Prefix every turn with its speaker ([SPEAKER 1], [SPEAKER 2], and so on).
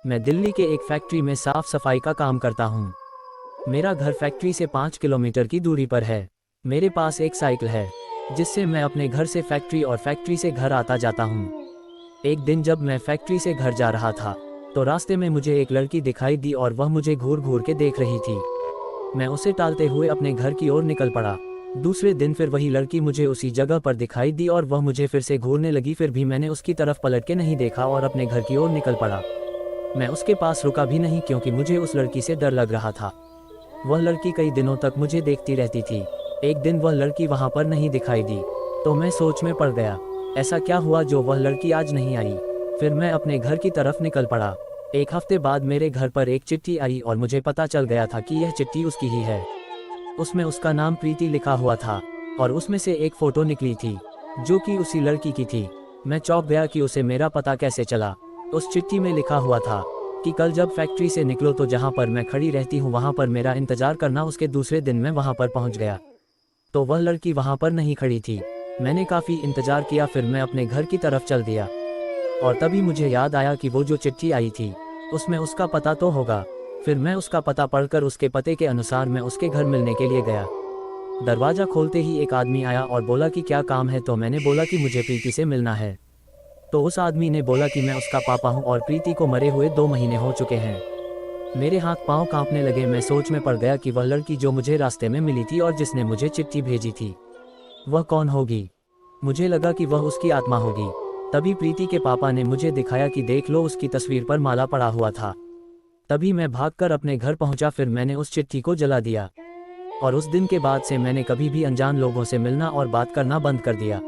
[SPEAKER 1] मैं दिल्ली के एक फैक्ट्री में साफ सफाई का काम करता हूँ। मेरा घर फैक्ट्री से 5 किलोमीटर की दूरी पर है। मेरे पास एक साइकिल है जिससे मैं अपने घर से फैक्ट्री और फैक्ट्री से घर आता जाता हूँ। एक दिन जब मैं फैक्ट्री से घर जा रहा था तो रास्ते में मुझे एक लड़की दिखाई दी और वह मुझे घूर घूर के देख रही थी। मैं उसे टालते हुए अपने घर की ओर निकल पड़ा। दूसरे दिन फिर वही लड़की मुझे उसी जगह पर दिखाई दी और वह मुझे फिर से घूरने लगी। फिर भी मैंने उसकी तरफ पलट के नहीं देखा और अपने घर की ओर निकल पड़ा। मैं उसके पास रुका भी नहीं क्योंकि मुझे उस लड़की से डर लग रहा था। वह लड़की कई दिनों तक मुझे देखती रहती थी। एक दिन वह लड़की वहां पर नहीं दिखाई दी तो मैं सोच में पड़ गया, ऐसा क्या हुआ जो वह लड़की आज नहीं आई। फिर मैं अपने घर की तरफ निकल पड़ा। एक हफ्ते बाद मेरे घर पर एक चिट्ठी आई और मुझे पता चल गया था कि यह चिट्ठी उसकी ही है। उसमें उसका नाम प्रीति लिखा हुआ था और उसमें से एक फोटो निकली थी जो कि उसी लड़की की थी। मैं चौंक गया कि उसे मेरा पता कैसे चला। उस चिट्ठी में लिखा हुआ था कि कल जब फैक्ट्री से निकलो तो जहां पर मैं खड़ी रहती हूं वहां पर मेरा इंतजार करना। उसके दूसरे दिन मैं वहां पर पहुंच गया तो वह लड़की वहां पर नहीं खड़ी थी। मैंने काफ़ी इंतजार किया, फिर मैं अपने घर की तरफ चल दिया और तभी मुझे याद आया कि वो जो चिट्ठी आई थी उसमें उसका पता तो होगा। फिर मैं उसका पता पढ़कर उसके पते के अनुसार मैं उसके घर मिलने के लिए गया। दरवाज़ा खोलते ही एक आदमी आया और बोला कि क्या काम है। तो मैंने बोला कि मुझे प्रीति से मिलना है। तो उस आदमी ने बोला कि मैं उसका पापा हूँ और प्रीति को मरे हुए 2 महीने हो चुके हैं। मेरे हाथ पांव कांपने लगे। मैं सोच में पड़ गया कि वह लड़की जो मुझे रास्ते में मिली थी और जिसने मुझे चिट्ठी भेजी थी वह कौन होगी। मुझे लगा कि वह उसकी आत्मा होगी। तभी प्रीति के पापा ने मुझे दिखाया कि देख लो, उसकी तस्वीर पर माला पड़ा हुआ था। तभी मैं भागकर अपने घर पहुंचा। फिर मैंने उस चिट्ठी को जला दिया और उस दिन के बाद से मैंने कभी भी अनजान लोगों से मिलना और बात करना बंद कर दिया।